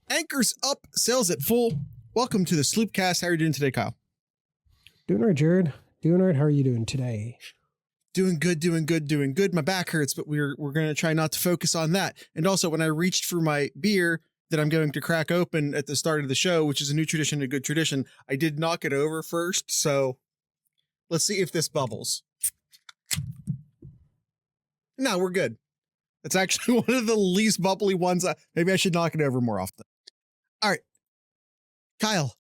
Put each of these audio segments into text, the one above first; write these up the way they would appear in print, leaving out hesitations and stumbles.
Anchors up, sails at full. Welcome to the Sloopcast. How are you doing today, Kyle? Doing all right, Jared. Doing all right. How are you doing today? Doing good. My back hurts, but we're going to try not to focus on that. And also, when I reached for my beer that I'm going to crack open at the start of the show, which is a new tradition, a good tradition, I did knock it over first. So let's see if this bubbles. No, we're good. It's actually one of the least bubbly ones. Maybe I should knock it over more often. All right, Kyle,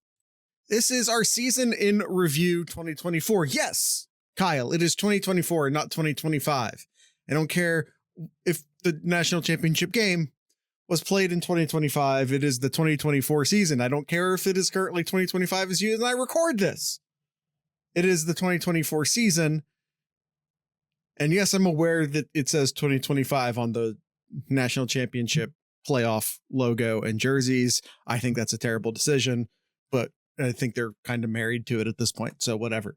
this is our season in review 2024. Yes, Kyle, it is 2024, not 2025. I don't care if the national championship game was played in 2025. It is the 2024 season. I don't care if it is currently 2025 as you and I record this. It is the 2024 season. And yes, I'm aware that it says 2025 on the national championship playoff logo and jerseys. I think that's a terrible decision, but I think they're kind of married to it at this point. So whatever.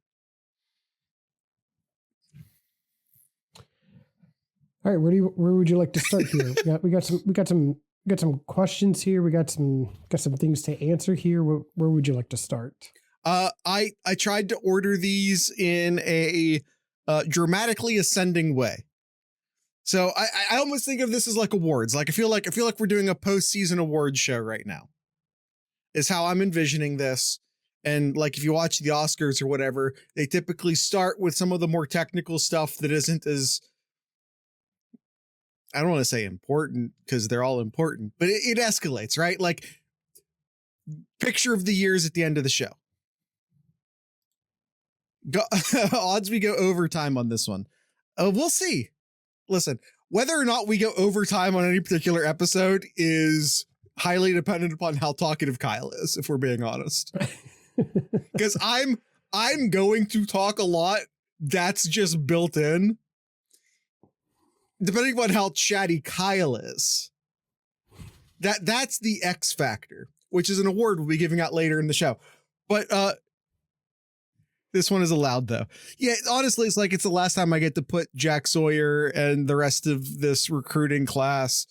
All right, where would you like to start here? we got some questions here. We got some things to answer here. Where would you like to start? I tried to order these in a dramatically ascending way. So I almost think of this as like awards. Like I feel like we're doing a postseason awards show right now. Is how I'm envisioning this. And like if you watch the Oscars or whatever, they typically start with some of the more technical stuff that isn't as, I don't want to say important because they're all important, but it escalates, right? Like picture of the years at the end of the show. Odds we go overtime on this one. We'll see. Listen, whether or not we go overtime on any particular episode is highly dependent upon how talkative Kyle is, if we're being honest. Because I'm going to talk a lot. That's just built in. Depending on how chatty Kyle is. That's the X factor, which is an award we'll be giving out later in the show. But this one is allowed, though. Yeah, honestly, it's like it's the last time I get to put Jack Sawyer and the rest of this recruiting class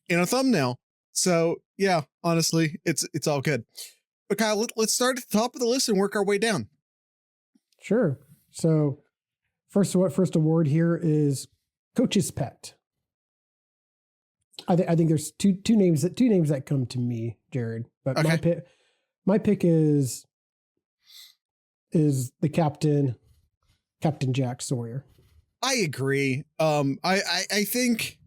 in a thumbnail. So, yeah, honestly, it's all good. But Kyle, let's start at the top of the list and work our way down. Sure. So, first award here is Coach's Pet. I think there's two names that come to me, Jared. But okay. my pick is the captain Jack Sawyer. I agree. I think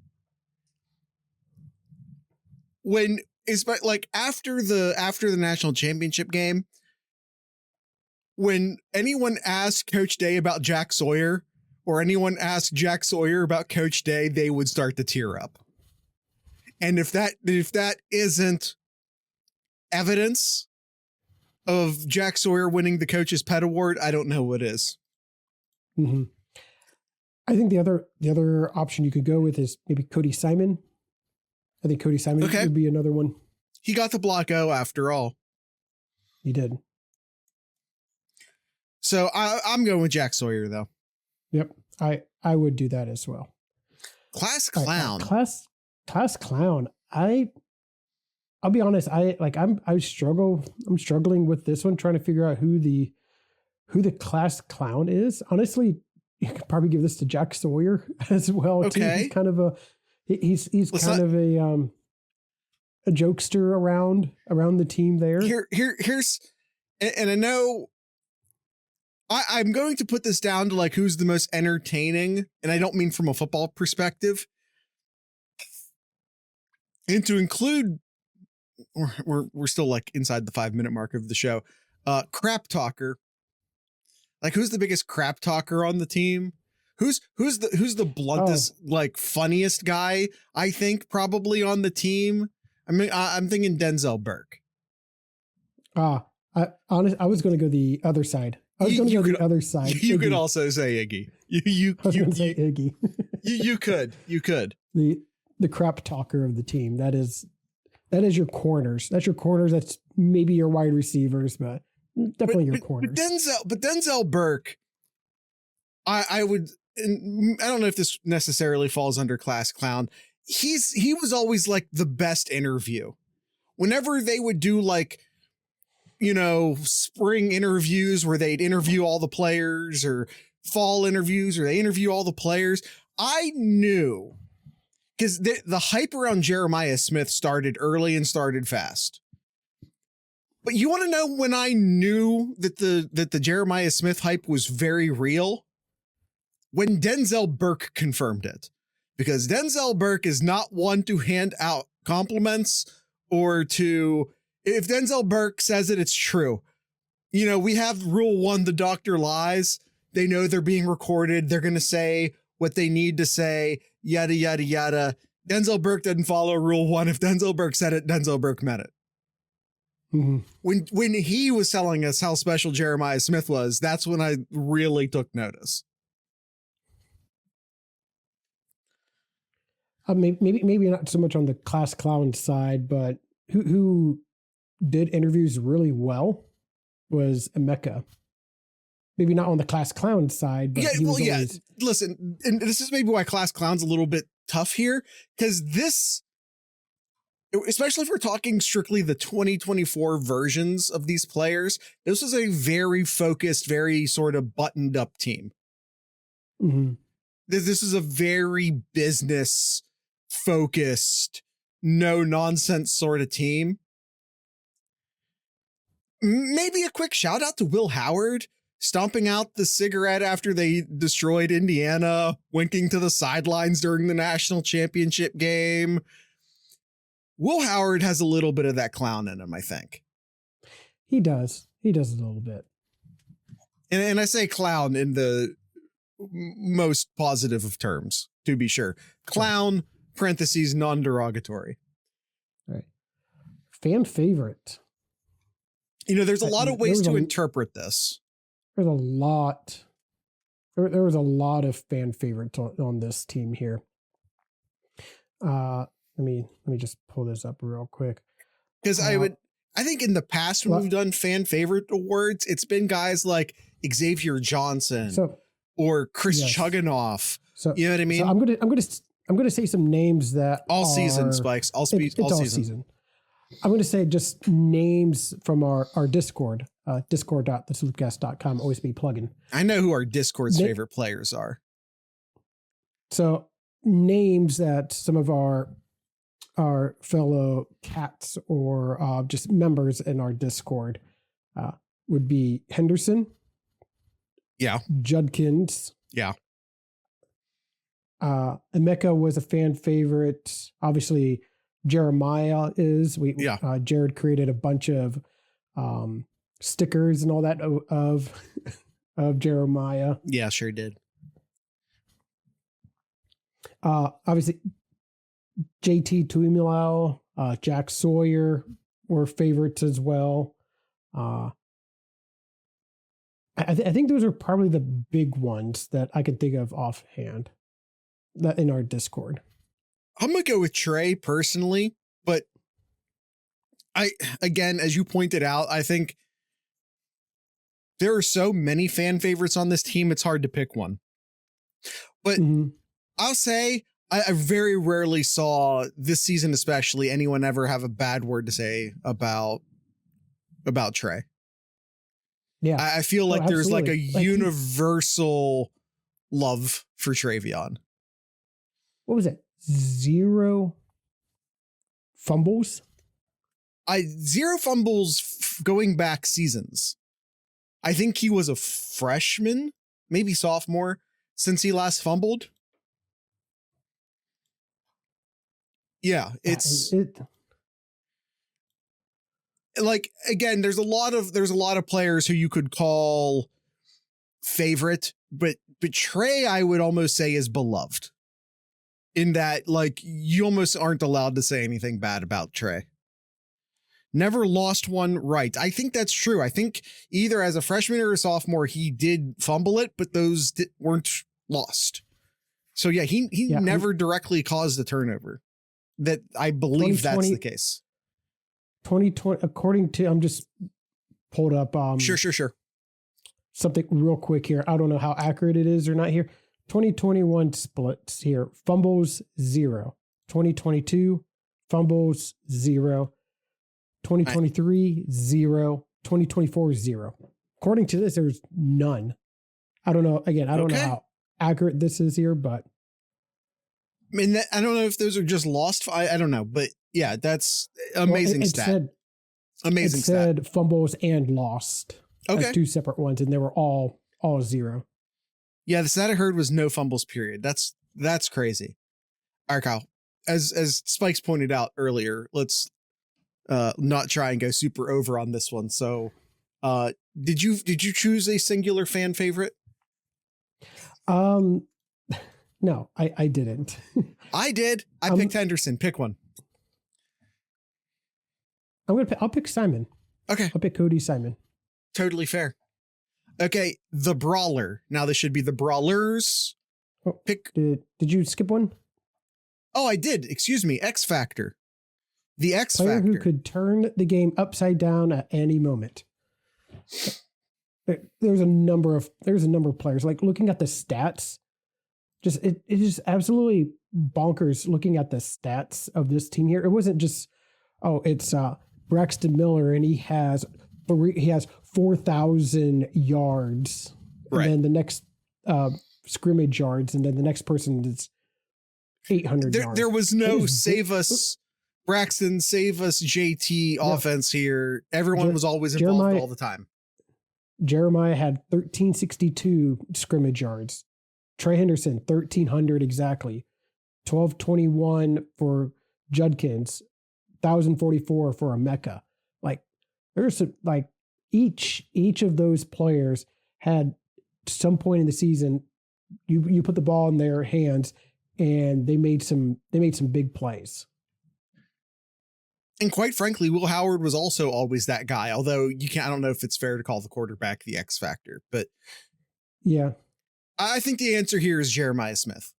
when it's like after the national championship game, when anyone asked Coach Day about Jack Sawyer or anyone asked Jack Sawyer about Coach Day, they would start to tear up. And if that isn't evidence of Jack Sawyer winning the Coach's Pet Award, I don't know what is. Mm-hmm. I think the other option you could go with is maybe Cody Simon. I think Cody Simon would be another one. He got the Block O after all. He did. So I'm going with Jack Sawyer though. Yep, I would do that as well. Class clown. Class clown. I'll be honest. I'm struggling with this one, trying to figure out who the class clown is. Honestly, you could probably give this to Jack Sawyer as well. Okay. Too. He's kind of a jokester around the team there. Here's, and I know I'm going to put this down to like who's the most entertaining, and I don't mean from a football perspective, and to include. We're still like inside the 5-minute mark of the show. Crap talker. Like who's the biggest crap talker on the team? Who's the bluntest, like funniest guy? I think probably on the team. I mean, I'm thinking Denzel Burke. I was going to go the other side. The other side. You could also say Iggy. You could say Iggy. you could. The crap talker of the team. That is your corners. That's your corners. That's maybe your wide receivers, but definitely your corners. But Denzel Burke, I don't know if this necessarily falls under class clown. He was always like the best interview whenever they would do like, spring interviews where they'd interview all the players, or fall interviews or they interview all the players, I knew, because the hype around Jeremiah Smith started early and started fast. But you want to know when I knew that the Jeremiah Smith hype was very real? When Denzel Burke confirmed it. Because Denzel Burke is not one to hand out compliments or to, if Denzel Burke says it, it's true. We have rule 1, the doctor lies. They know they're being recorded. They're going to say what they need to say, yada, yada, yada. Denzel Burke didn't follow rule 1. If Denzel Burke said it, Denzel Burke meant it. Mm-hmm. When he was telling us how special Jeremiah Smith was, that's when I really took notice. Maybe not so much on the class clown side, but who did interviews really well was Emeka. Maybe not on the class clown side, but Listen, and this is maybe why class clown's a little bit tough here, because this, especially if we're talking strictly the 2024 versions of these players, this was a very focused, very sort of buttoned up team. Mm-hmm. This is a very business focused, no nonsense sort of team. Maybe a quick shout out to Will Howard, stomping out the cigarette after they destroyed Indiana, winking to the sidelines during the national championship game. Will Howard has a little bit of that clown in him, I think. He does. He does a little bit. And I say clown in the most positive of terms, to be sure. Clown, parentheses, non-derogatory. Right. Fan favorite. There's a lot of ways to interpret this. There's a lot. There was a lot of fan favorites on this team here. Let me just pull this up real quick. Because I think in the past when we've done fan favorite awards, it's been guys like Xavier Johnson or Chris Chuganoff. So you know what I mean? So I'm gonna say some names that all season Spikes. All season. I'm going to say just names from our Discord, discord.thesloopcast.com. Always be plugging. I know who our Discord's favorite players are. So names that some of our fellow cats or just members in our Discord would be Henderson. Yeah. Judkins. Yeah. Emeka was a fan favorite. Obviously, Jeremiah is. Jared created a bunch of stickers and all that of Jeremiah. Yeah, sure did. Obviously, JT Tuimilao, Jack Sawyer were favorites as well. I think those are probably the big ones that I can think of offhand that in our Discord. I'm going to go with Trey personally, but again, as you pointed out, I think there are so many fan favorites on this team, it's hard to pick one. But I'll say I very rarely saw this season, especially, anyone ever have a bad word to say about Trey. Yeah. I feel like there's like a universal love for Travion. What was it? 0 fumbles? 0 fumbles going back seasons. I think he was a freshman, maybe sophomore, since he last fumbled. Yeah, it's like, again, there's a lot of players who you could call favorite, but Trey, I would almost say, is beloved. In that, like, you almost aren't allowed to say anything bad about Trey. Never lost one right. I think that's true. I think either as a freshman or a sophomore, he did fumble it, but those weren't lost. So yeah, he never directly caused a turnover. That I believe that's the case. 2020, according to, I'm just pulled up. Sure. Something real quick here. I don't know how accurate it is or not here. 2021 splits here. Fumbles 0. 2022 fumbles 0. 2023, 0. 2024, 0. According to this, there's none. I don't know. Again, I don't know how accurate this is here, but I mean, I don't know if those are just lost. I don't know, but yeah, that's amazing stat. Amazing stat. It said fumbles and lost as two separate ones, and they were all 0. Yeah, the stat I heard was no fumbles, period. That's crazy. All right, Kyle. As Spikes pointed out earlier, let's not try and go super over on this one. So, did you choose a singular fan favorite? No, I didn't. I did. I picked Henderson. Pick one. I'll pick Simon. Okay. I'll pick Cody Simon. Totally fair. Okay, the Brawler. Now this should be the Brawlers. Oh, pick. Did you skip one? Oh, I did. Excuse me. X Factor. The X Player Factor. Who could turn the game upside down at any moment. There's a number of players. Like looking at the stats, it is absolutely bonkers looking at the stats of this team here. It wasn't just it's Braxton Miller and he has 4,000 yards, right. And then the next scrimmage yards, and then the next person is 800 yards. There was no save us Braxton, save us JT offense here. Everyone was always involved all the time. Jeremiah had 1,362 scrimmage yards. Trey Henderson, 1,300 exactly. 1,221 for Judkins, 1,044 for Emeka. Like there's each of those players had some point in the season, you put the ball in their hands and they made some big plays. And quite frankly, Will Howard was also always that guy, although I don't know if it's fair to call the quarterback the X factor, but yeah, I think the answer here is Jeremiah Smith.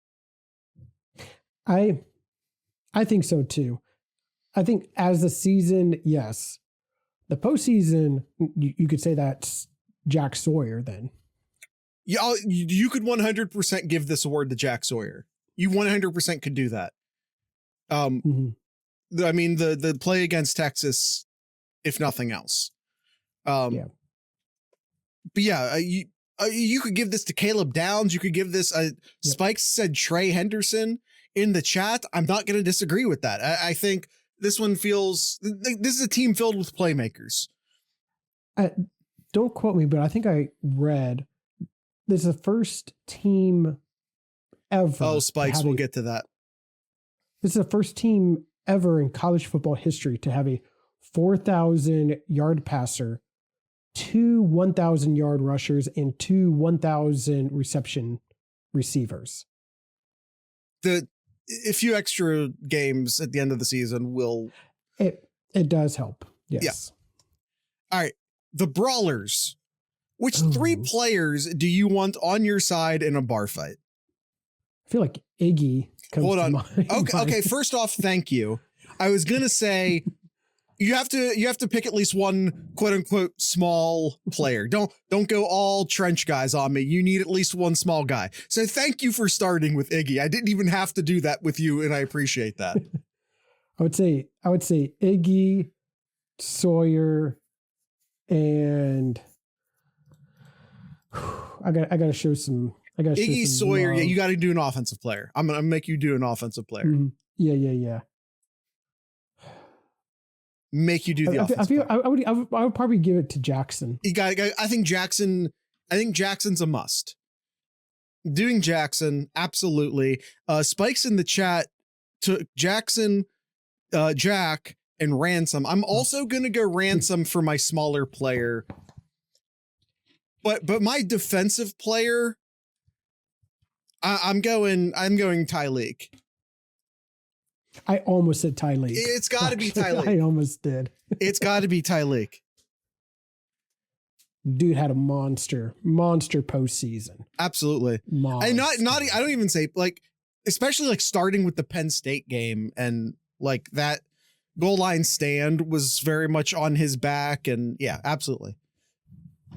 I think so too. I think as the season, yes. The postseason, you could say that's Jack Sawyer then. Yeah, you could 100% give this award to Jack Sawyer. You 100% could do that. I mean, the play against Texas, if nothing else. Yeah. But yeah, you could give this to Caleb Downs. You could give this. Spikes said Trey Henderson in the chat. I'm not going to disagree with that. I think this one feels. This is a team filled with playmakers. Don't quote me, but I think I read this is the first team ever. Oh, Spikes, we'll get to that. This is the first team ever in college football history to have a 4,000 yard passer, 2 1,000 yard rushers, and 2 1,000 reception receivers. A few extra games at the end of the season will. It does help. Yes. Yeah. All right. The Brawlers. Which 3 players do you want on your side in a bar fight? I feel like Iggy comes Hold on. to mind. Okay. First off, thank you. I was gonna say you have to pick at least one quote unquote small player. Don't go all trench guys on me. You need at least one small guy. So thank you for starting with Iggy. I didn't even have to do that with you, and I appreciate that. I would say Iggy, Sawyer, and I got to show some. Iggy, Sawyer. Yeah, you got to do an offensive player. I'm gonna make you do an offensive player. Mm-hmm. Yeah. Make you do the offensive player. I would probably give it to Jackson. I think Jackson's a must. Doing Jackson, absolutely. Spikes in the chat to Jackson, Jack, and Ransom. I'm also gonna go Ransom for my smaller player. But my defensive player, I'm going Tyleek. I almost said Tyleek. It's got to be Tyleek. I almost did. It's got to be Tyleek. Dude had a monster postseason. Absolutely. Monster. And not I don't even say especially starting with the Penn State game and that goal line stand was very much on his back, and yeah, absolutely.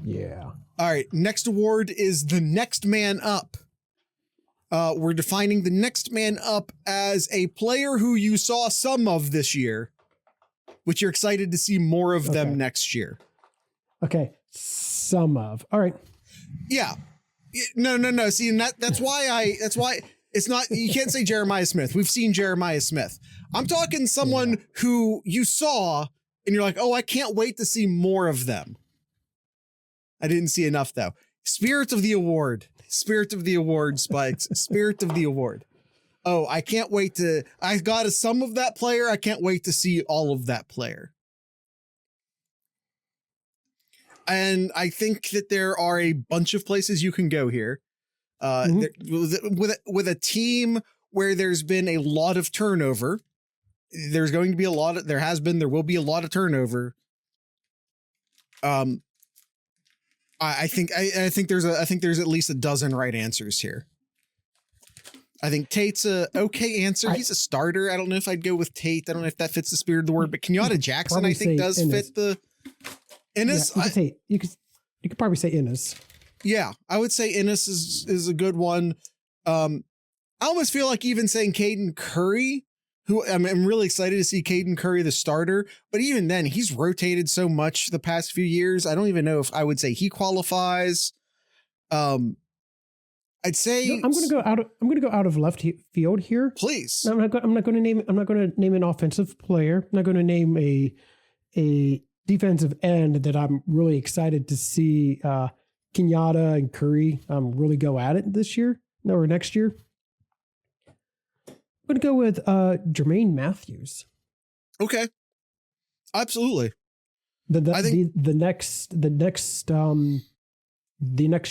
Yeah. All right. Next award is the next man up. We're defining the next man up as a player who you saw some of this year which you're excited to see more of them next year. Okay. Some of. All right. Yeah. No. See, and that's why it's not, you can't say Jeremiah Smith. We've seen Jeremiah Smith. I'm talking someone who you saw and you're like, oh, I can't wait to see more of them. I didn't see enough though. Spirit of the award, Spikes, Spirit of the award. Oh, I can't wait I got some of that player. I can't wait to see all of that player. And I think that there are a bunch of places you can go here. With a team where there's been a lot of turnover, there will be a lot of turnover. I think there's at least a dozen right answers here. I think Tate's a okay answer. He's a starter. I don't know if I'd go with Tate. I don't know if that fits the spirit of the word, but Kenyatta Jackson, I think, does fit the Ennis. Yeah, you could probably say Ennis. Yeah, I would say Ennis is a good one. I almost feel like even saying Caden Curry, who I'm really excited to see Caden Curry, the starter, but even then he's rotated so much the past few years. I don't even know if I would say he qualifies. I'd say I'm going to go out of left field here. Please. I'm not going to name an offensive player. I'm not going to name a defensive end that I'm really excited to see Kenyatta and Curry really go at it this year or next year. I'm going to go with Jermaine Matthews. Okay. Absolutely. The next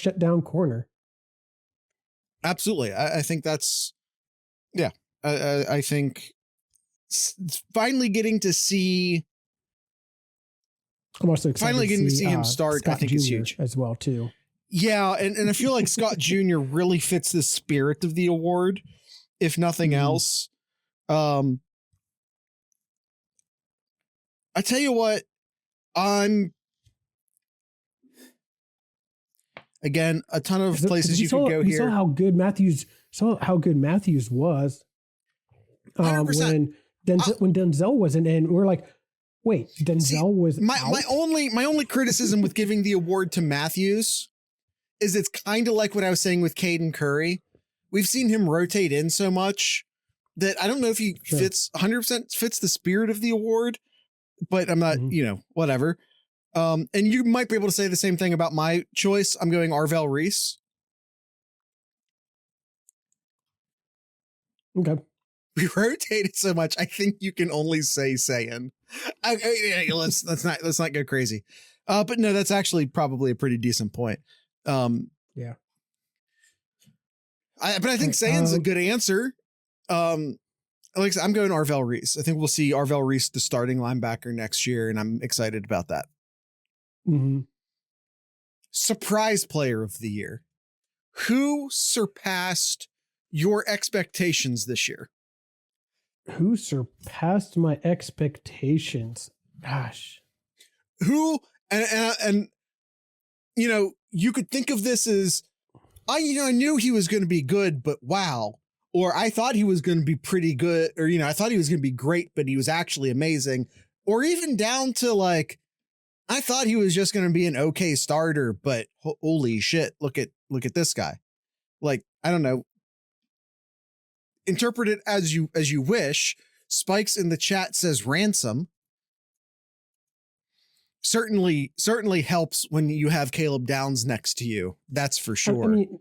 shutdown corner. Absolutely. I think that's, yeah. I think finally getting to see. I'm also excited getting to see him start. Scott I think Jr. is huge as well too. Yeah, and I feel like Scott Jr. really fits the spirit of the award, if nothing else. I tell you what, again, a ton of places you could go here. You saw how good Matthews was. 100%. When Denzel wasn't in, we're like, wait, Denzel was my out? my only criticism with giving the award to Matthews is it's kind of like what I was saying with Caden Curry. We've seen him rotate in so much that I don't know if he fits 100% fits the spirit of the award, but I'm not, whatever. And you might be able to say the same thing about my choice. I'm going Arvell Reese. Okay. We rotated so much. I think you can only say Sayin. Let's not go crazy. But no, that's actually probably a pretty decent point. Yeah. But I think Sayin's a good answer. Like I said, I'm going Arvell Reese. I think we'll see Arvell Reese, the starting linebacker next year, and I'm excited about that. Mm-hmm. Surprise player of the year. Who surpassed your expectations this year? Who surpassed my expectations? Gosh. Who, and you could think of this as, I knew he was going to be good, but wow. Or I thought he was going to be pretty good, or, I thought he was going to be great, but he was actually amazing. Or even down to like, I thought he was just going to be an okay starter, but holy shit, look at this guy. Like, I don't know. Interpret it as you wish. Spikes in the chat says Ransom. Certainly helps when you have Caleb Downs next to you. That's for sure. I mean,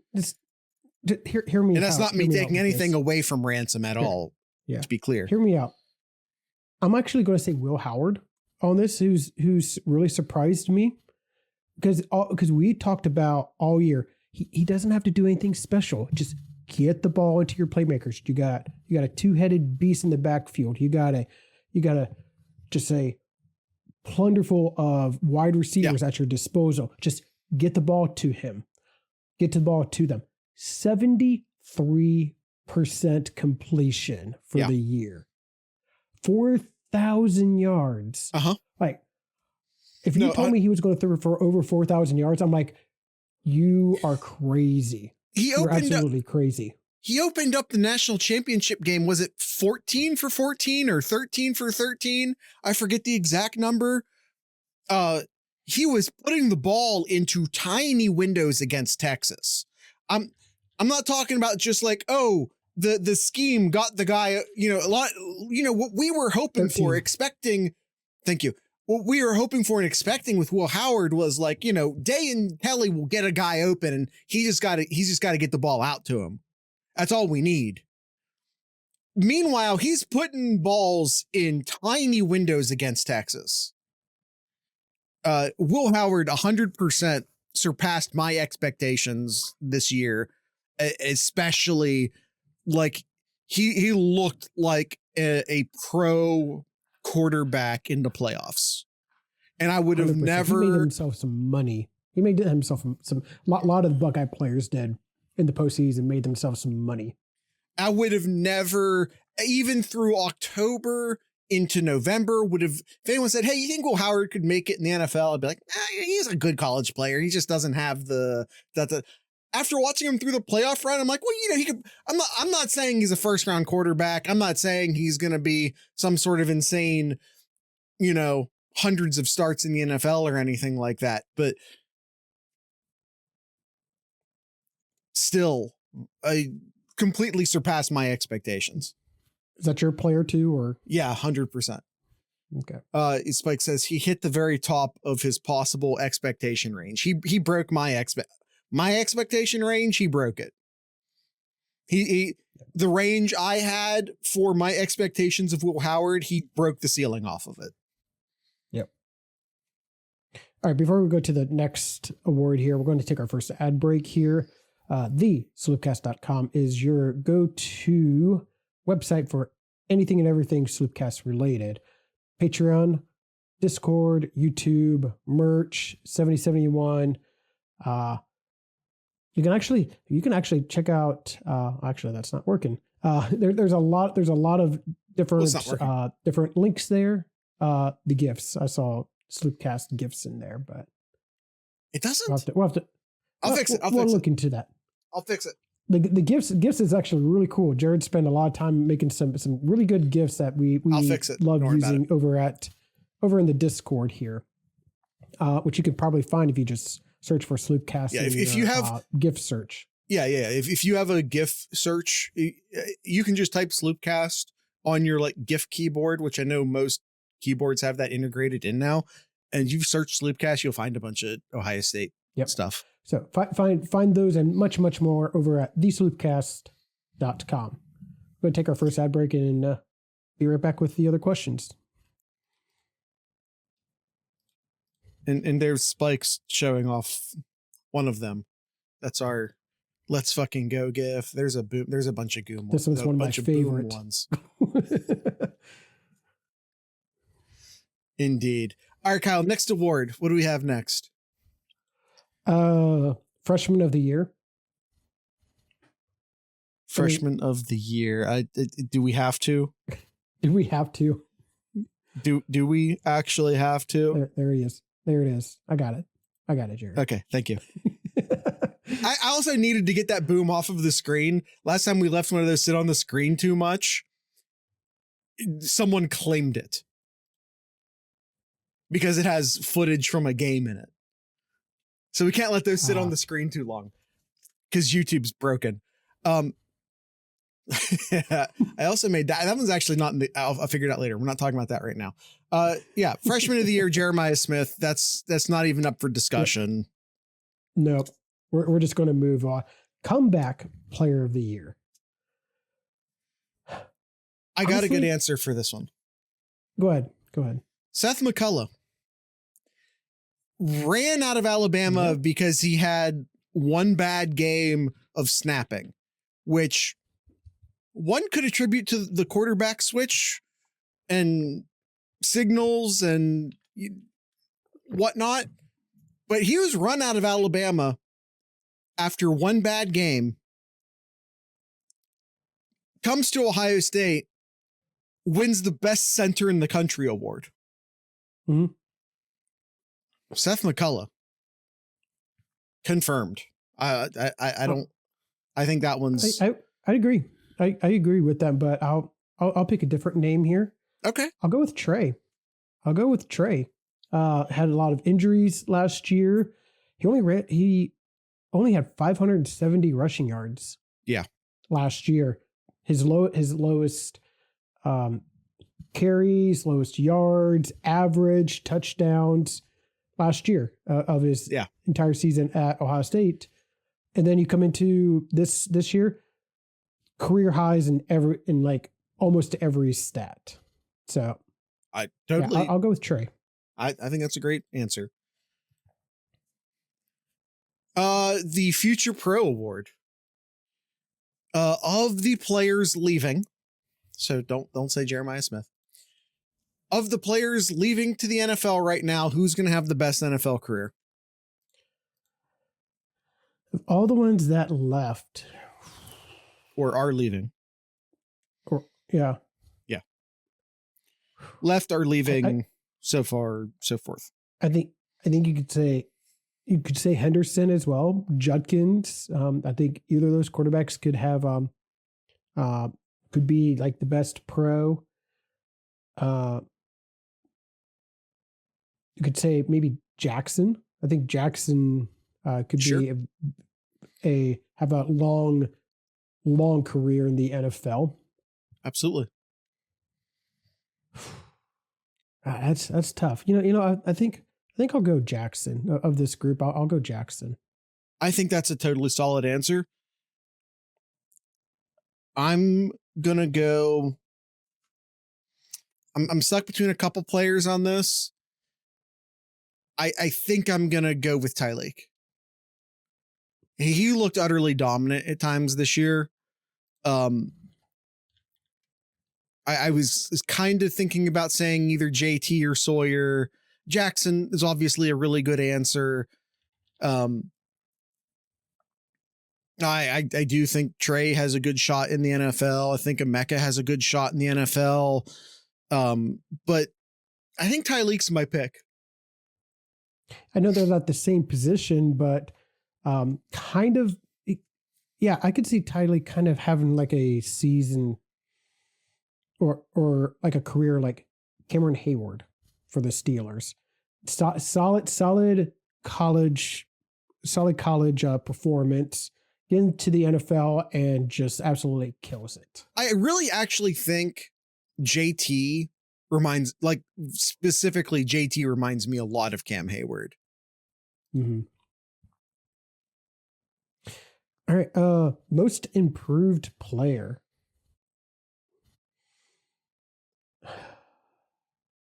hear me out. And that's not me taking anything away from Ransom at all. Yeah. To be clear. Hear me out. I'm actually going to say Will Howard on this, who's really surprised me because we talked about all year. He doesn't have to do anything special. Just get the ball into your playmakers. You got a two-headed beast in the backfield. You got a just a plunderful of wide receivers at your disposal. Just get the ball to him. Get the ball to them. 73% completion for the year. 4,000 yards. Like, if you told me he was going to throw for over 4,000 yards, I'm like, you are crazy. You're absolutely crazy. he opened up the national championship game. Was it 14 for 14 or 13 for 13? I forget the exact number. He was putting the ball into tiny windows against Texas. I'm not talking about just like, oh, the scheme got the guy, what we were hoping 13. for, expecting. Thank you. What we were hoping for and expecting with Will Howard was like, Day and Kelly will get a guy open and he's just got to get the ball out to him. That's all we need. Meanwhile, he's putting balls in tiny windows against Texas. Will Howard 100% surpassed my expectations this year, especially like he looked like a pro quarterback in the playoffs. And I would have 100%. never. He made himself some money. He made himself some. A lot of the Buckeye players did in the postseason, made themselves some money. I would have never, even through October into November, if anyone said, hey, you think Will Howard could make it in the NFL? I'd be like, he's a good college player. He just doesn't have the. After watching him through the playoff run, I'm like, well, he could. I'm not saying he's a first round quarterback. I'm not saying he's going to be some sort of insane, hundreds of starts in the NFL or anything like that. But still, I completely surpassed my expectations. Is that your player too, or? Yeah, 100%. Okay. Spike says he hit the very top of his possible expectation range. He broke my expectation range. He broke it. The range I had for my expectations of Will Howard, he broke the ceiling off of it. Yep. All right. Before we go to the next award here, we're going to take our first ad break here. The is your go-to website for anything and everything Sloopcast related. Patreon, Discord, YouTube, merch, 7071. You can actually check out. Actually, that's not working. There's a lot of different links there. The gifts, I saw Sloopcast gifts in there, but it doesn't. We'll have to. I'll fix it. We'll look into that. I'll fix it. The gifts is actually really cool. Jared spent a lot of time making some really good gifts that we I'll fix it. love using over in the Discord here, which you could probably find if you just search for Sloopcast. Yeah, if you have gift search. Yeah. If you have a GIF search, you can just type Sloopcast on your GIF keyboard, which I know most keyboards have that integrated in now. And you search Sloopcast, you'll find a bunch of Ohio State stuff. So find those and much, much more over at thesloopcast.com. We're going to take our first ad break and be right back with the other questions. And there's Spikes showing off one of them. That's our let's fucking go gif. There's a bunch of Goom. This one's one of my favorite ones. Indeed. All right, Kyle, next award. What do we have next? Freshman of the year. Freshman of the year. Do we have to? Do we have to? Do we actually have to? There he is. There it is. I got it, Jared. Okay, thank you. I also needed to get that boom off of the screen. Last time we left one of those sit on the screen too much, someone claimed it because it has footage from a game in it. So we can't let those sit on the screen too long because YouTube's broken. I also made that one's actually not in the, I'll figure it out later. We're not talking about that right now. Yeah. Freshman of the year, Jeremiah Smith. That's not even up for discussion. Nope. We're just going to move on. Comeback player of the year. I got a good answer for this one. Go ahead. Seth McCullough ran out of Alabama because he had one bad game of snapping, which one could attribute to the quarterback switch and signals and whatnot. But he was run out of Alabama after one bad game, comes to Ohio State, wins the best center in the country award. Mm-hmm. Seth McCullough. Confirmed. I don't. I think that one's. agree. I agree with that, but I'll pick a different name here. Okay. I'll go with Trey. Had a lot of injuries last year. He only had 570 rushing yards. Yeah. Last year. His lowest carries, lowest yards, average touchdowns last year of his entire season at Ohio State. And then you come into this year, career highs in like almost every stat. So I totally I'll go with Trey. I think that's a great answer. The Future Pro Award. Of the players leaving, so don't say Jeremiah Smith. Of the players leaving to the NFL right now, who's going to have the best NFL career? Of all the ones that left or are leaving, yeah, left are leaving, so far, so forth. I think you could say Henderson as well, Judkins. I think either of those quarterbacks could have could be like the best pro. You could say maybe Jackson. I think Jackson could be have a long career in the NFL. Absolutely. That's tough. I think I'll go Jackson of this group. I'll go Jackson. I think that's a totally solid answer. I'm gonna go. I'm stuck between a couple players on this. I think I'm gonna go with Tyreek. He looked utterly dominant at times this year. I was kind of thinking about saying either JT or Sawyer. Jackson is obviously a really good answer. I do think Trey has a good shot in the NFL. I think Emeka has a good shot in the NFL. But I think Tyreek's my pick. I know they're not the same position, but kind of, yeah, I could see Tyreek kind of having like a season or like a career like Cameron Hayward for the Steelers. Solid college performance, get into the NFL and just absolutely kills it. I really actually think JT specifically JT reminds me a lot of Cam Hayward. Mm-hmm. All right. Most improved player.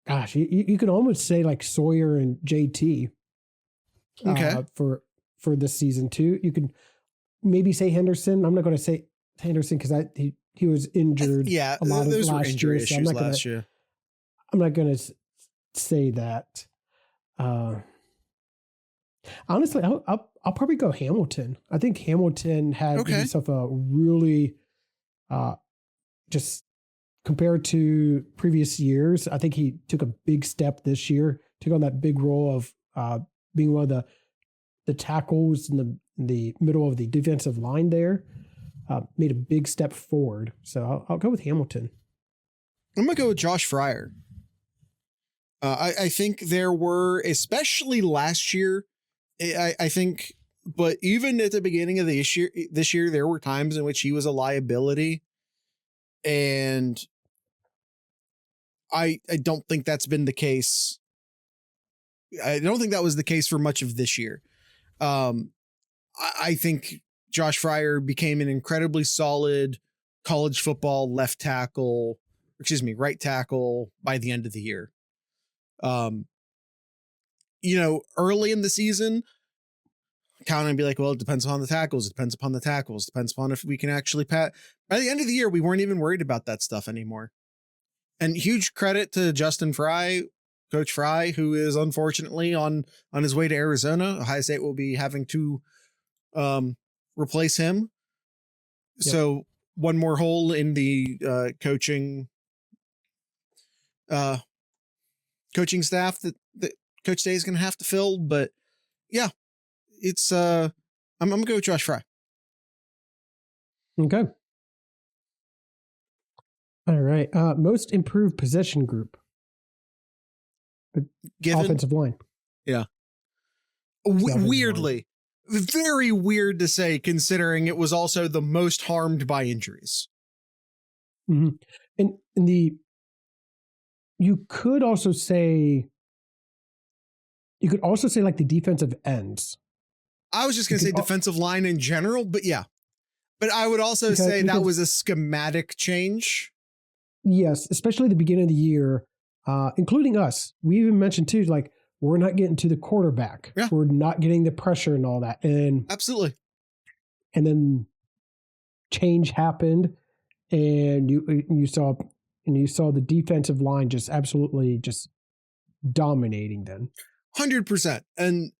Gosh, you could almost say like Sawyer and JT. Okay. For this season too. You could maybe say Henderson. I'm not going to say Henderson because he was injured. Yeah, a lot those of were last injury year, issues last year. I'm not going to say that. Honestly, I'll probably go Hamilton. I think Hamilton had himself a really, just compared to previous years, I think he took a big step this year, took on that big role of being one of the tackles in the middle of the defensive line there. Made a big step forward. So I'll go with Hamilton. I'm going to go with Josh Fryer. I think there were, especially last year, I think, but even at the beginning of this year, there were times in which he was a liability. And I don't think that's been the case. I don't think that was the case for much of this year. I think Josh Fryer became an incredibly solid college football right tackle by the end of the year. Early in the season, count and be like, well, it depends on the tackles. It depends upon the tackles. It depends upon if we can actually pat. By the end of the year, we weren't even worried about that stuff anymore. And huge credit to Justin Fry, Coach Fry, who is unfortunately on his way to Arizona. Ohio State will be having to replace him. Yep. So one more hole in the coaching staff that Coach Day is going to have to fill. But yeah, it's I'm going to go with Josh Fry. Okay. All right. Most improved possession group. Given, Offensive line. yeah. offensive Weirdly, very weird to say, considering it was also the most harmed by injuries. Mm-hmm. And you could also say like the defensive ends. I was just going to say defensive line in general, but yeah. But I would also say that was a schematic change. Yes, especially the beginning of the year, including us. We even mentioned too, like, we're not getting to the quarterback. Yeah. We're not getting the pressure and all that. And absolutely. And then change happened, and you saw the defensive line just absolutely just dominating then. 100%. And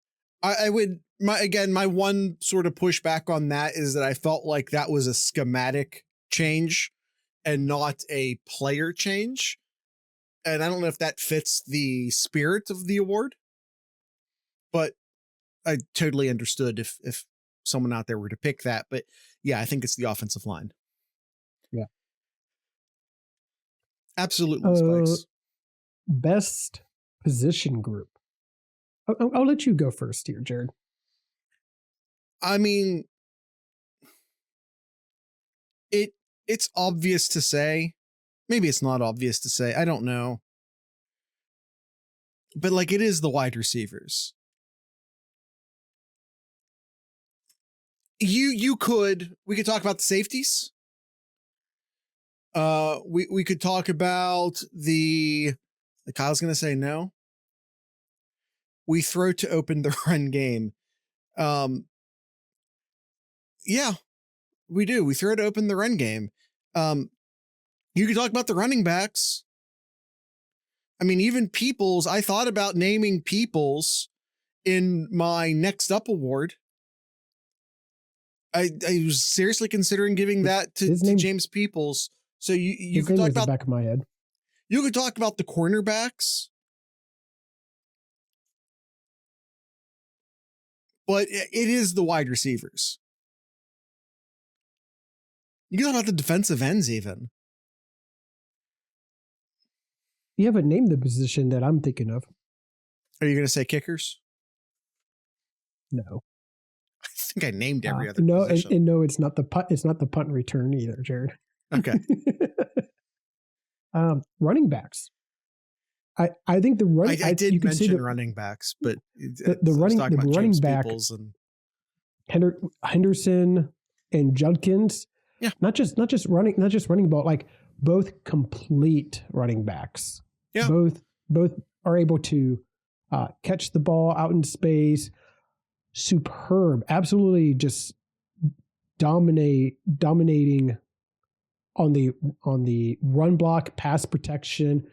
I would, my one sort of pushback on that is that I felt like that was a schematic change and not a player change. And I don't know if that fits the spirit of the award, but I totally understood if someone out there were to pick that. But yeah, I think it's the offensive line. Yeah. Absolutely, Spikes. Best position group. I'll let you go first here, Jared. I mean, it's obvious to say. Maybe it's not obvious to say. I don't know. But like, it is the wide receivers. We could talk about the safeties. We could talk about Kyle's going to say no. We throw to open the run game. Yeah, we do. We throw to open the run game. You could talk about the running backs. I mean, even Peoples, I thought about naming Peoples in my Next Up award. I was seriously considering giving that to James Peoples. So you could talk about the back of my head. You could talk about the cornerbacks. But it is the wide receivers. You can talk about the defensive ends even. You haven't named the position that I'm thinking of. Are you going to say kickers? No. I think I named every other position. And no, it's not the punt. It's not the punt and return either, Jared. Okay. Running backs. I think the running. I did mention running backs, but the running back and Henderson and Judkins. Yeah. Not just running ball, like both complete running backs. Yeah. Both are able to catch the ball out in space. Superb, absolutely just dominating on the run block, pass protection.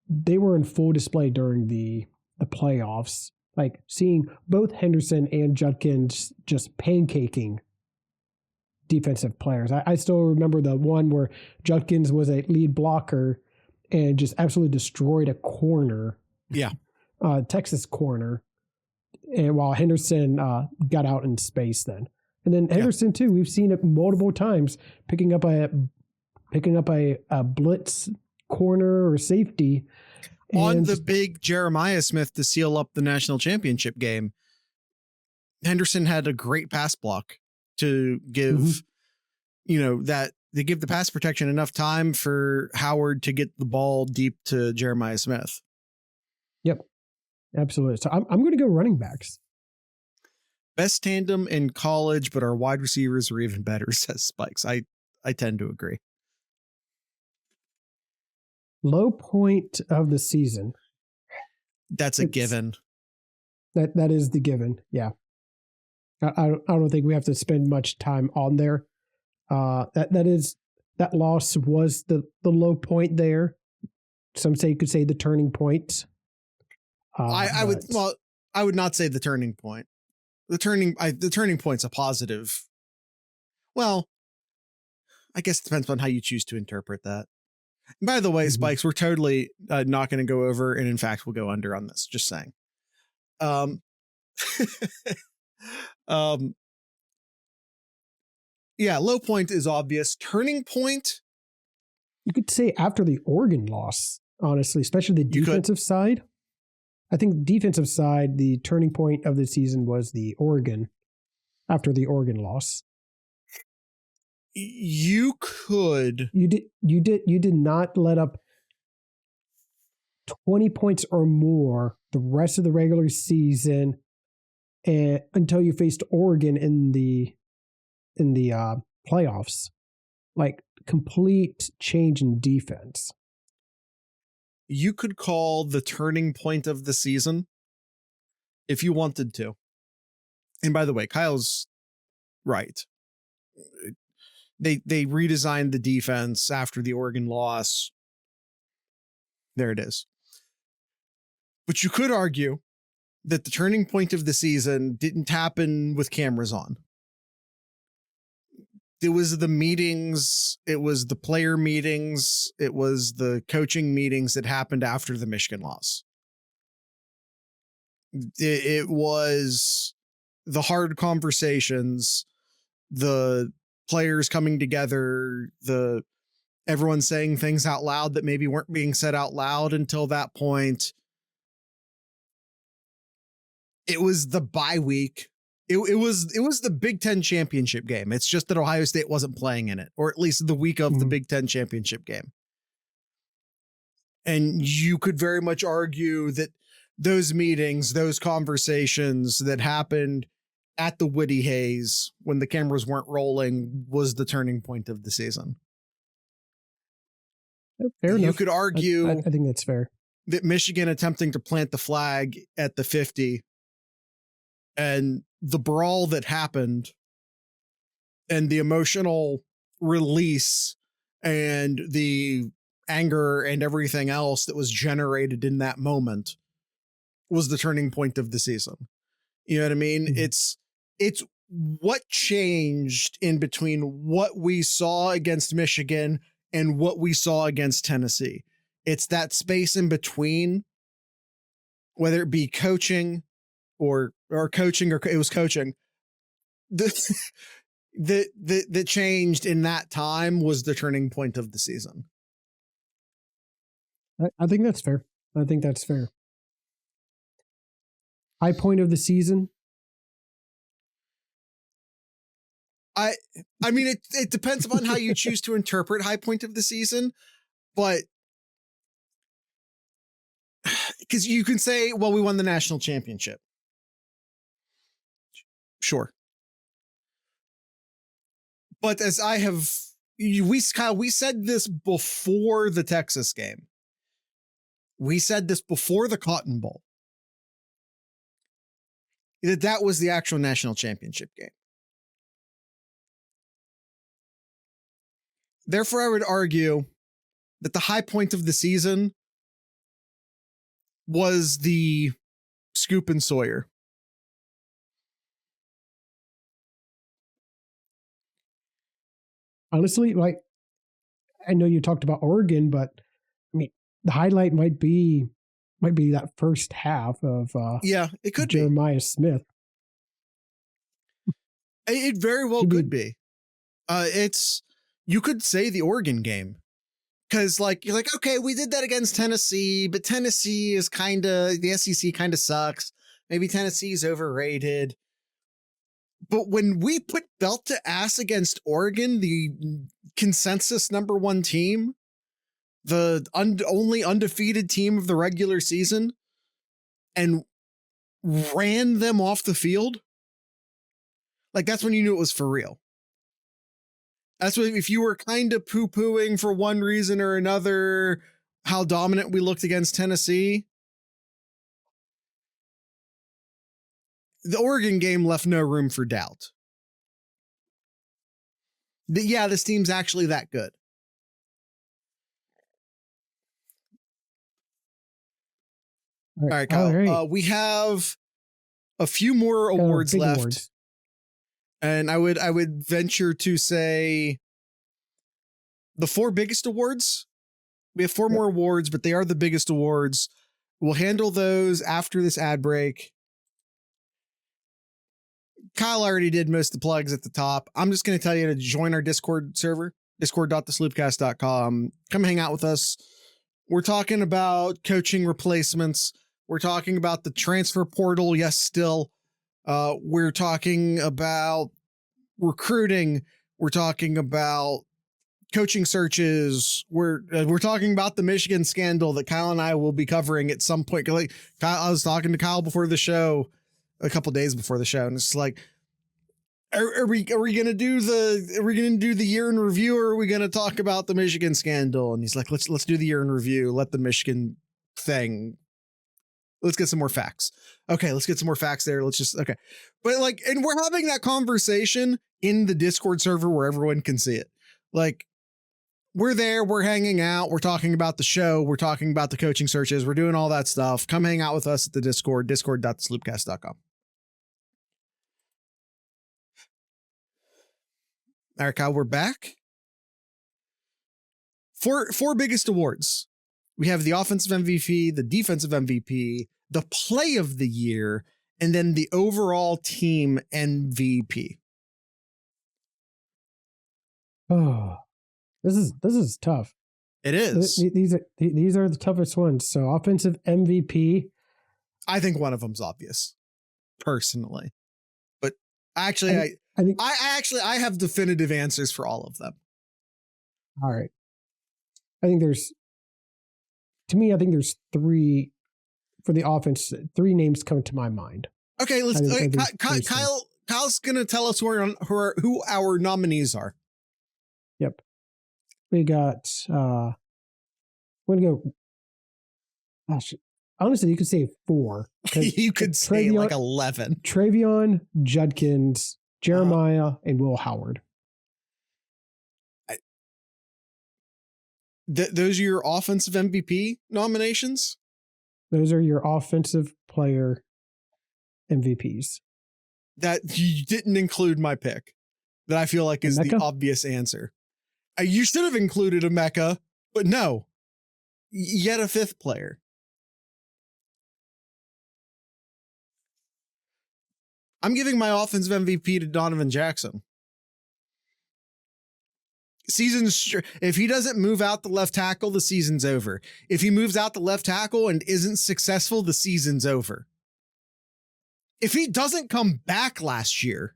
They were in full display during the playoffs. Like seeing both Henderson and Judkins just pancaking defensive players. I still remember the one where Judkins was a lead blocker and just absolutely destroyed a corner. Yeah. Texas corner. And while Henderson got out in space then. And then Henderson too, we've seen it multiple times picking up a blitz corner or safety on the big Jeremiah Smith to seal up the national championship game. Henderson had a great pass block to give, they give the pass protection enough time for Howard to get the ball deep to Jeremiah Smith. Yep. Absolutely. So I'm going to go running backs. Best tandem in college, but our wide receivers are even better, says Spikes. I tend to agree. Low point of the season. That's a given. That is the given. Yeah. I don't think we have to spend much time on there. That loss was the low point there. Some could say the turning point. I would not say the turning point. The turning point's a positive. Well, I guess it depends on how you choose to interpret that. And by the way, Spikes, we're totally not going to go over, and in fact, we'll go under on this. Just saying. Yeah, low point is obvious. Turning point, You could say after the Oregon loss, honestly, especially the defensive side. I think defensive side, the turning point of the season was the Oregon, after the Oregon loss. You could. You did not let up 20 points or more the rest of the regular season until you faced Oregon in the playoffs. Like, complete change in defense. You could call the turning point of the season if you wanted to. And by the way, Kyle's right. They redesigned the defense after the Oregon loss. There it is. But you could argue that the turning point of the season didn't happen with cameras on. It was the meetings, it was the player meetings, it was the coaching meetings that happened after the Michigan loss. It was the hard conversations, the players coming together, everyone saying things out loud that maybe weren't being said out loud until that point. It was the bye week. It was the Big Ten championship game. It's just that Ohio State wasn't playing in it, or at least the week of the Big Ten championship game. And you could very much argue that those meetings, those conversations that happened at the Woody Hayes when the cameras weren't rolling was the turning point of the season. Fair enough. You could argue, I think that's fair, that Michigan attempting to plant the flag at the 50 and the brawl that happened and the emotional release and the anger and everything else that was generated in that moment was the turning point of the season. You know what I mean? Mm-hmm. It's what changed in between what we saw against Michigan and what we saw against Tennessee. It's that space in between, whether it be coaching or coaching, or it was coaching. The changed in that time was the turning point of the season. I think that's fair. High point of the season. I mean, it depends upon how you choose to interpret high point of the season, but because you can say, well, we won the national championship. Sure. But as we said this before the Texas game. We said this before the Cotton Bowl. That was the actual national championship game. Therefore, I would argue that the high point of the season was the Scoop and Sawyer. Honestly, like, I know you talked about Oregon, but I mean, the highlight might be that first half of it could Jeremiah Smith. It very well could be. You could say the Oregon game, because you're like, okay, we did that against Tennessee, but Tennessee is the SEC kind of sucks. Maybe Tennessee is overrated. But when we put belt to ass against Oregon, the consensus number one team, the only undefeated team of the regular season, and ran them off the field, that's when you knew it was for real. That's what, if you were kind of poo-pooing for one reason or another how dominant we looked against Tennessee, the Oregon game left no room for doubt. This team's actually that good. All right, Kyle. All right. We have a few more awards left. Awards. And I would venture to say the four biggest awards. We have four more awards, but they are the biggest awards. We'll handle those after this ad break. Kyle already did most of the plugs at the top. I'm just going to tell you to join our Discord server. discord.thesloopcast.com. Come hang out with us. We're talking about coaching replacements. We're talking about the transfer portal. Yes, still. We're talking about recruiting. We're talking about coaching searches. We're talking about the Michigan scandal that Kyle and I will be covering at some point. Like I was talking to Kyle before the show, a couple days before the show, and it's like, are we gonna do the year in review, or are we gonna talk about the Michigan scandal? And he's like, let's do the year in review. Let the Michigan thing. Let's get some more facts. Okay, let's get some more facts there. Okay. But like, and we're having that conversation in the Discord server where everyone can see it. Like, we're there, we're hanging out, we're talking about the show, we're talking about the coaching searches, we're doing all that stuff. Come hang out with us at the Discord, discord.thesloopcast.com. All right, Kyle, we're back. Four biggest awards. We have the offensive MVP, the defensive MVP, the play of the year, and then the overall team MVP. Oh, this is tough. It is. These are the toughest ones. So offensive MVP. I think one of them's obvious, personally, but actually, I have definitive answers for all of them. All right. I think there's three for the offense. Three names come to my mind. Okay, Kyle's gonna tell us who our nominees are. Yep. We got I'm gonna go. Gosh, honestly, you could say 4. You could say like 11. Travion, Judkins, Jeremiah, and Will Howard. Those are your offensive MVP nominations? Those are your offensive player MVPs. That you didn't include my pick. That I feel like is the obvious answer. You should have included Emeka, but no. Yet a 5th player. I'm giving my offensive MVP to Donovan Jackson. If he doesn't move out the left tackle, the season's over. If he moves out the left tackle and isn't successful, the season's over. If he doesn't come back last year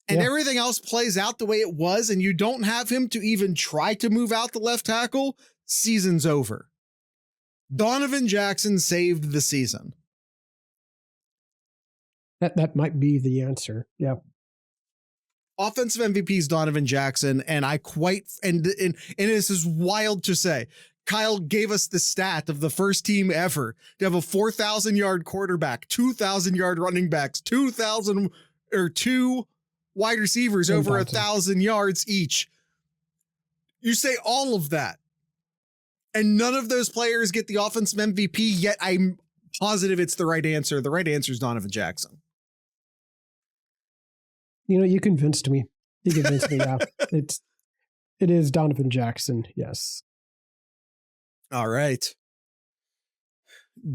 and everything else plays out the way it was, and you don't have him to even try to move out the left tackle, season's over. Donovan Jackson saved the season. That might be the answer. Yeah. Offensive MVP is Donovan Jackson, and and this is wild to say. Kyle gave us the stat of the first team ever to have a 4,000-yard quarterback, 2,000-yard running backs, 2 wide receivers over 1,000 yards each. You say all of that, and none of those players get the offensive MVP, yet I'm positive it's the right answer. The right answer is Donovan Jackson. You convinced me. You convinced me. Yeah, it is Donovan Jackson. Yes. All right.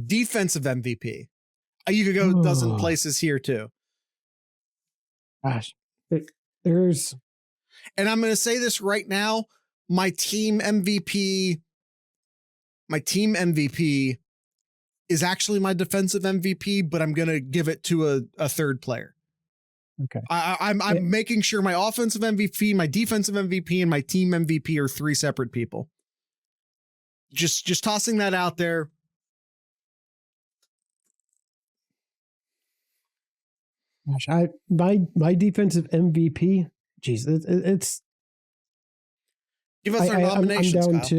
Defensive MVP. You could go a dozen places here too. Gosh, there's. And I'm going to say this right now. My team MVP is actually my defensive MVP, but I'm going to give it to a third player. Okay. I'm making sure my offensive MVP, my defensive MVP, and my team MVP are 3 separate people. Just tossing that out there. Gosh, my defensive MVP. Geez, it's. Give us our nominations.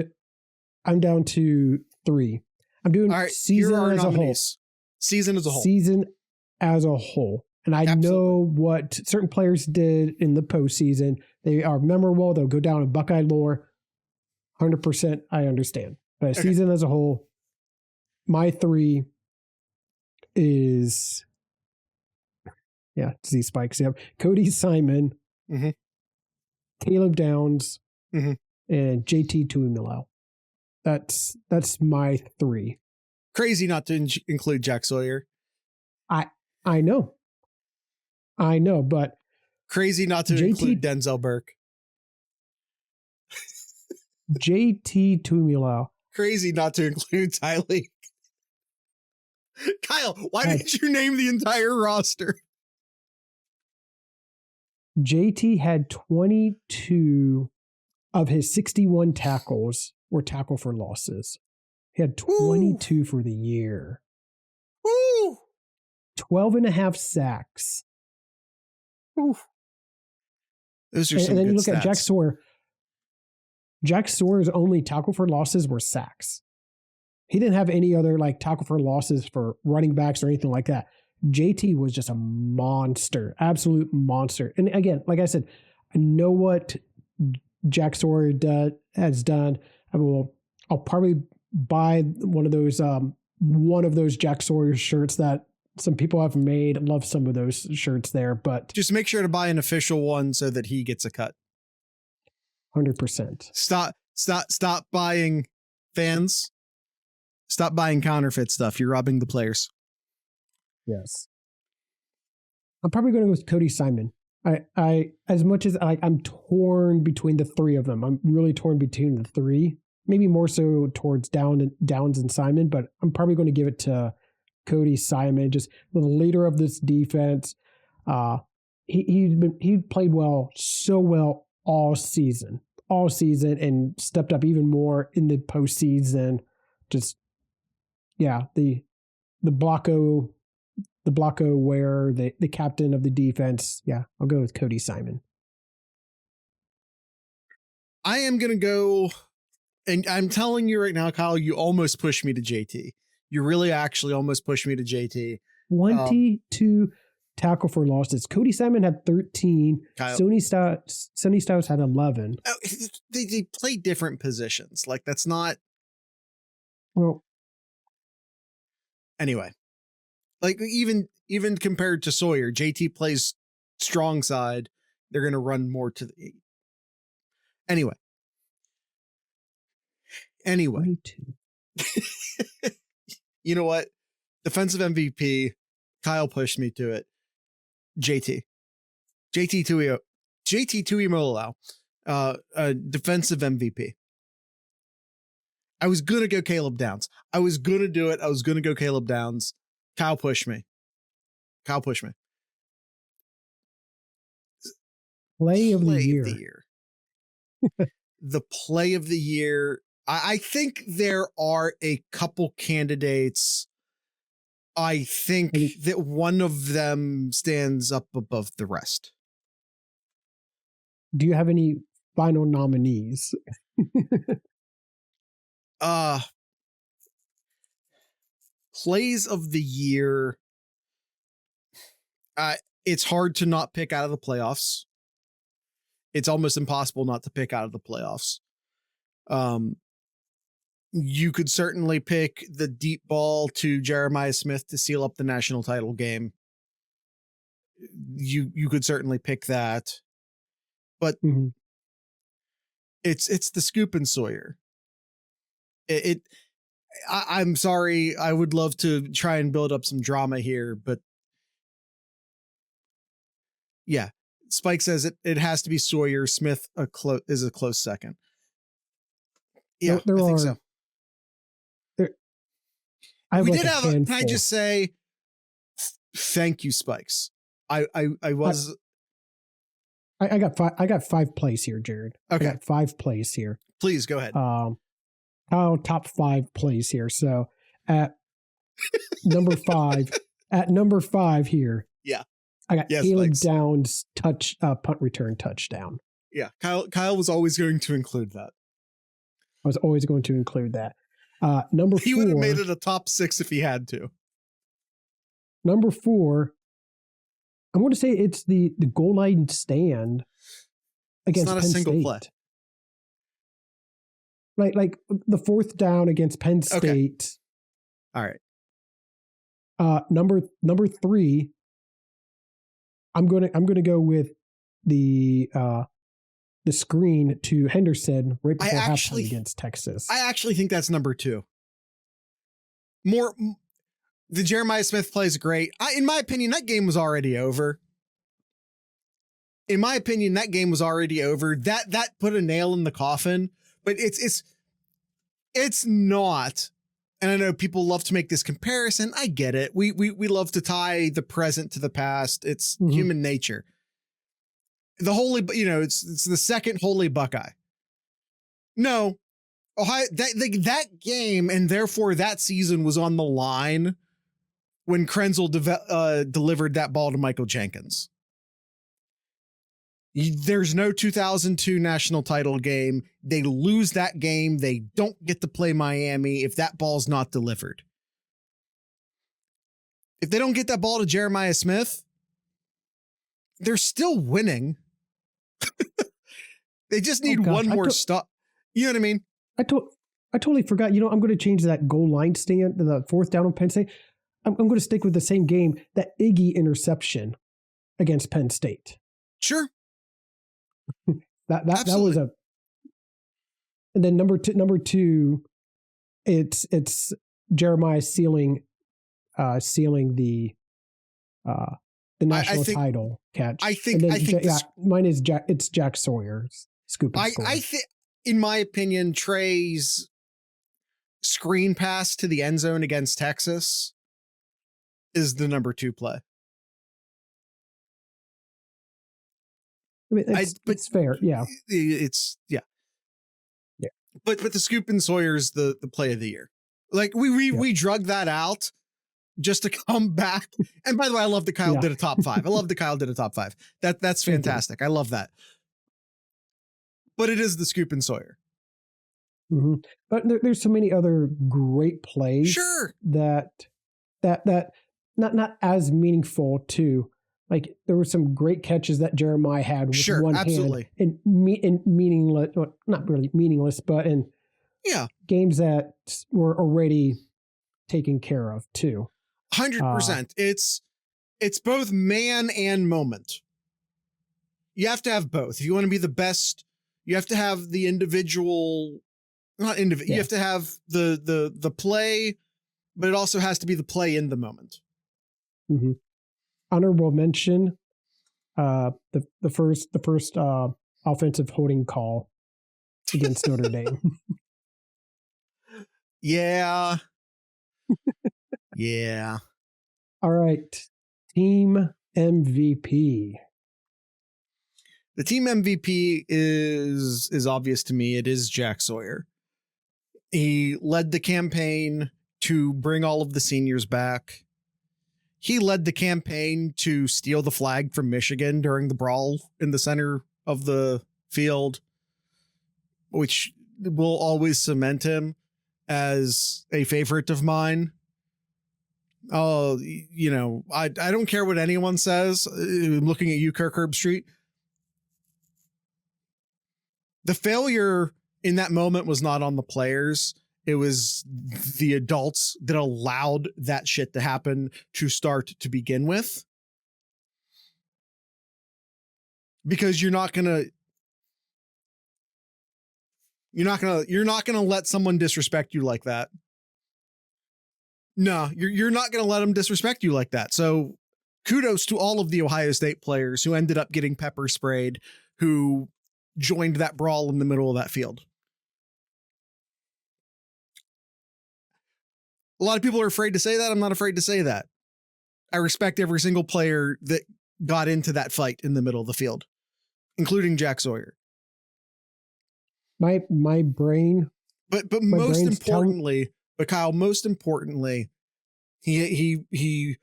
I'm down to 3. I'm doing season as a whole. Season as a whole. Season as a whole. And I know what certain players did in the postseason. They are memorable. They'll go down in Buckeye lore. 100%. I understand. But season as a whole, my 3 is, Z Spikes. Yep. Cody Simon, Caleb Downs, and JT Tuimoloau. That's my 3. Crazy not to include Jack Sawyer. I know, but crazy not to include Denzel Burke. JT Tuimoloau. Crazy not to include Tylee. Kyle, why didn't you name the entire roster? JT had 22 of his 61 tackles were tackle for losses. He had 22 for the year. Woo! 12 and a half sacks. Oof. Those are some And then good you look stats. at Jack Sawyer. Jack Sawyer's only tackle for losses were sacks. He didn't have any other like tackle for losses for running backs or anything like that. JT was just a monster, absolute monster. And again, like I said, I know what Jack Sawyer has done. I'll probably buy one of those Jack Sawyer shirts that some people have made. I love some of those shirts there, but just make sure to buy an official one so that he gets a cut. 100%. Stop buying fans. Stop buying counterfeit stuff. You're robbing the players. Yes. I'm probably going to go with Cody Simon. I as much as I'm torn between the three of them. I'm really torn between the three. Maybe more so towards Downs and Simon, but I'm probably going to give it to Cody Simon, just the leader of this defense. He played so well all season, and stepped up even more in the postseason. Just the Blocko wearer, the captain of the defense. Yeah, I'll go with Cody Simon. I am gonna go, and I'm telling you right now, Kyle, you almost pushed me to JT. You really actually almost pushed me to JT. 22 tackle for losses. Cody Simon had 13. Kyle. Sonny Styles had 11. They play different positions. Like that's not. Well, anyway, like even compared to Sawyer, JT plays strong side. They're going to run more to the. Anyway. 22. You know what? Defensive MVP. Kyle pushed me to it. JT Tuimoloau, defensive MVP. I was gonna go Caleb Downs. I was gonna do it. I was gonna go Caleb Downs. Kyle pushed me. Play of the year. The play of the year. I think there are a couple candidates. I think that one of them stands up above the rest. Do you have any final nominees? Plays of the year. It's hard to not pick out of the playoffs. It's almost impossible not to pick out of the playoffs. You could certainly pick the deep ball to Jeremiah Smith to seal up the national title game. You could certainly pick that, but it's the Scoop and Sawyer. I'm sorry. I would love to try and build up some drama here, but yeah, Spike says it has to be Sawyer. Smith is a close second. Yeah, I think so. Can I just say thank you, Spikes? I got 5 plays here, Jared. Okay. I got 5 plays here. Please go ahead. Top 5 plays here. So at number 5 here. Yeah. I got Caleb Downs punt return touchdown. Yeah. Kyle was always going to include that. I was always going to include that. Number 4. He would have made it a top 6 if he had to. Number 4. I'm going to say it's the goal line stand against Penn State. It's not a single play. Like the 4th down against Penn State. Okay. All right. Number 3. I'm going to go with the screen to Henderson right before halftime against Texas. I actually think that's number 2. The Jeremiah Smith play is great. In my opinion, that game was already over. That put a nail in the coffin but it's not. And I know people love to make this comparison. I get it. We love to tie the present to the past. It's human nature. The holy, it's the second holy Buckeye. No, Ohio, that game and therefore that season was on the line when Krenzel delivered that ball to Michael Jenkins. There's no 2002 national title game. They lose that game. They don't get to play Miami if that ball's not delivered. If they don't get that ball to Jeremiah Smith, they're still winning. They just need one more stop. You know what I mean? I totally forgot. I'm going to change that goal line stand to the fourth down on Penn State. I'm going to stick with the same game, that Iggy interception against Penn State. Sure. That was and then number two, it's Jeremiah sealing the national title catch. I think mine is it's Jack Sawyer's scoop and score. I think, in my opinion, Trey's screen pass to the end zone against Texas is the number 2 play. I mean, it's fair. Yeah. But the scoop and Sawyer's the play of the year. Like we drug that out just to come back. And by the way, I love that Kyle did a top 5. I love that Kyle did a top 5. That's fantastic. I love that. But it is the scoop and Sawyer. Mm-hmm. But there's so many other great plays. Sure. That not as meaningful too. Like there were some great catches that Jeremiah had with one hand and meaningless, well, not really meaningless, but in games that were already taken care of too. 100%. It's both man and moment. You have to have both. If you want to be the best, you have to have the individual, you have to have the play, but it also has to be the play in the moment. Mm-hmm. Honorable mention, the first offensive holding call against Notre Dame. Yeah. Yeah. All right. Team MVP. The team MVP is obvious to me. It is Jack Sawyer. He led the campaign to bring all of the seniors back. He led the campaign to steal the flag from Michigan during the brawl in the center of the field, which will always cement him as a favorite of mine. Oh, I don't care what anyone says. I'm looking at you, Kirk Herbstreit. The failure in that moment was not on the players. It was the adults that allowed that shit to happen to start to begin with. Because you're not gonna let someone disrespect you like that. No, you're not gonna let them disrespect you like that. So kudos to all of the Ohio State players who ended up getting pepper sprayed, who joined that brawl in the middle of that field. A lot of people are afraid to say that. I'm not afraid to say that. I respect every single player that got into that fight in the middle of the field, including Jack Sawyer. My brain. But most importantly, Kyle, most importantly, he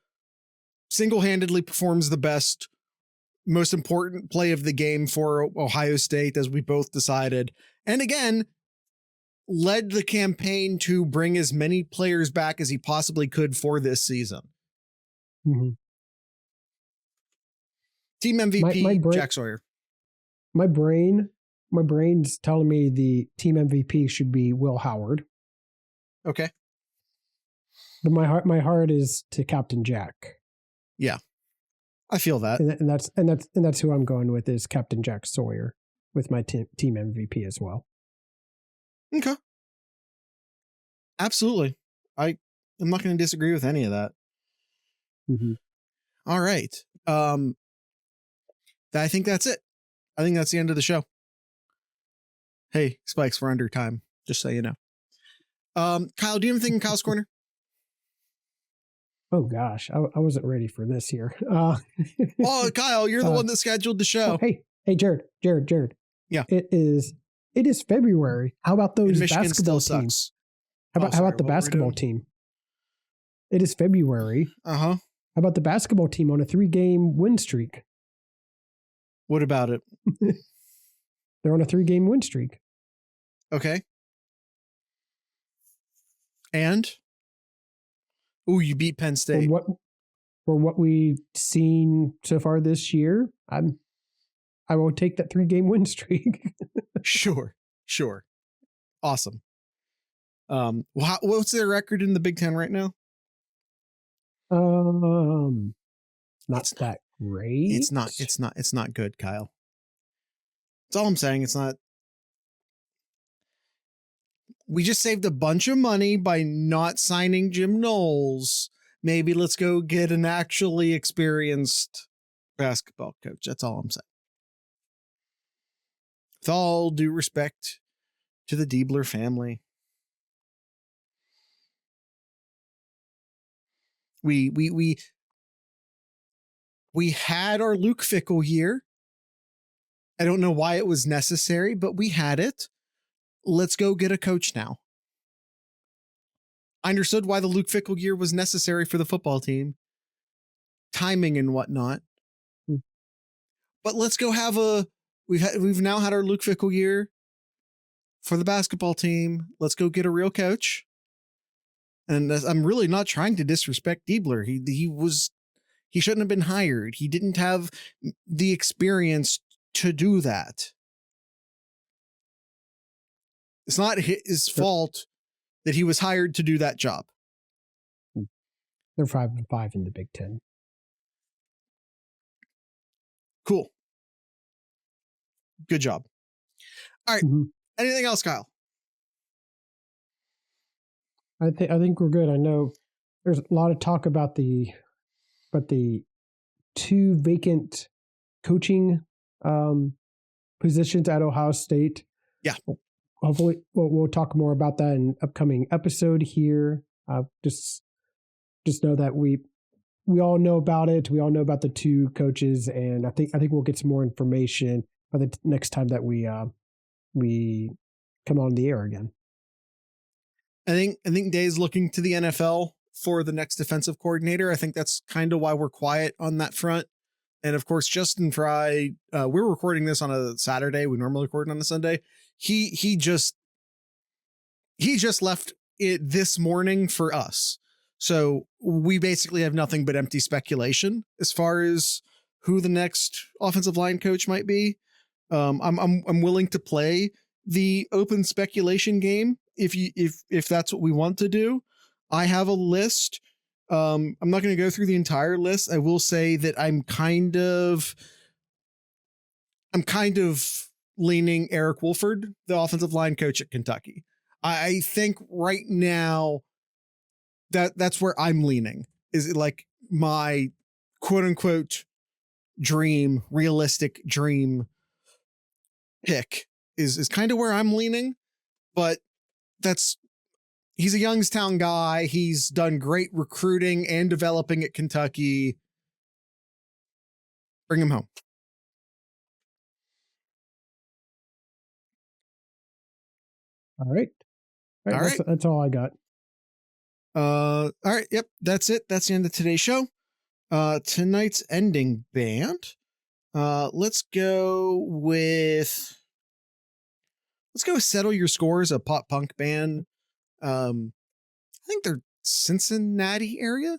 single-handedly performs the best, most important play of the game for Ohio State, as we both decided. And again, led the campaign to bring as many players back as he possibly could for this season. Mm-hmm. Team MVP, Jack Sawyer. My brain's telling me the team MVP should be Will Howard. Okay. But my heart is to Captain Jack. Yeah. I feel that. And that's who I'm going with, is Captain Jack Sawyer with my team MVP as well. Okay. Absolutely. I'm not going to disagree with any of that. Mm-hmm. All right. I think that's it. I think that's the end of the show. Hey, Spikes, we're under time, just so you know. Kyle, do you have anything in Kyle's Corner? Oh gosh, I wasn't ready for this here. Oh, Kyle, you're the one that scheduled the show. Oh, hey, Jared. Yeah. It is February. How about those Michigan basketball still teams? sucks. How about the basketball team? It is February. Uh-huh. How about the basketball team on a 3-game win streak? What about it? They're on a 3-game win streak. Okay. And? Ooh, you beat Penn State. For what we've seen so far this year, I will take that 3-game win streak. Sure. Awesome. What's their record in the Big Ten right now? Not that great. It's not good, Kyle. That's all I'm saying. It's not. We just saved a bunch of money by not signing Jim Knowles. Maybe let's go get an actually experienced basketball coach. That's all I'm saying. With all due respect to the Diebler family. We had our Luke Fickell year. I don't know why it was necessary, but we had it. Let's go get a coach now. I understood why the Luke Fickell year was necessary for the football team. Timing and whatnot. But let's go have we've now had our Luke Fickell year for the basketball team. Let's go get a real coach. And I'm really not trying to disrespect Diebler. He shouldn't have been hired. He didn't have the experience to do that. It's not his fault that he was hired to do that job. They're 5-5 in the Big Ten. Cool. Good job. All right. Mm-hmm. Anything else, Kyle? I think we're good. I know there's a lot of talk about the 2 vacant coaching positions at Ohio State. Yeah. Hopefully we'll talk more about that in an upcoming episode here. Just know that we all know about it. We all know about the 2 coaches, and I think we'll get some more information by the next time that we come on the air again. I think Day's looking to the NFL for the next defensive coordinator. I think that's kind of why we're quiet on that front. And of course, Justin Fry, we're recording this on a Saturday. We normally record on a Sunday. He just left it this morning for us. So we basically have nothing but empty speculation as far as who the next offensive line coach might be. I'm willing to play the open speculation game if that's what we want to do. I have a list. I'm not going to go through the entire list. I will say that I'm kind of leaning Eric Wolford, the offensive line coach at Kentucky. I think right now that's where I'm leaning. Is it like my quote unquote realistic dream pick is kind of where I'm leaning, but he's a Youngstown guy. He's done great recruiting and developing at Kentucky. Bring him home. All right. That's all I got. All right. Yep. That's it. That's the end of today's show. Tonight's ending band. Let's go with Settle Your Scores, a pop punk band. I think they're Cincinnati area.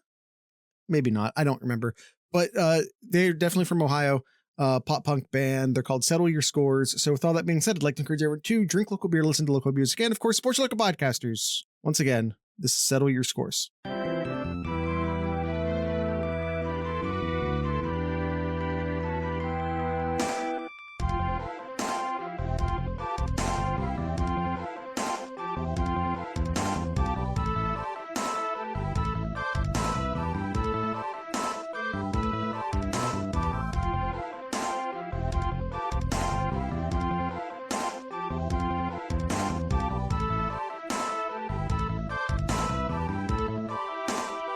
Maybe not. I don't remember, but they're definitely from Ohio. Pop punk band. They're called Settle Your Scores. So with all that being said, I'd like to encourage everyone to drink local beer, listen to local music, and of course, support your local podcasters. Once again, this is Settle Your Scores.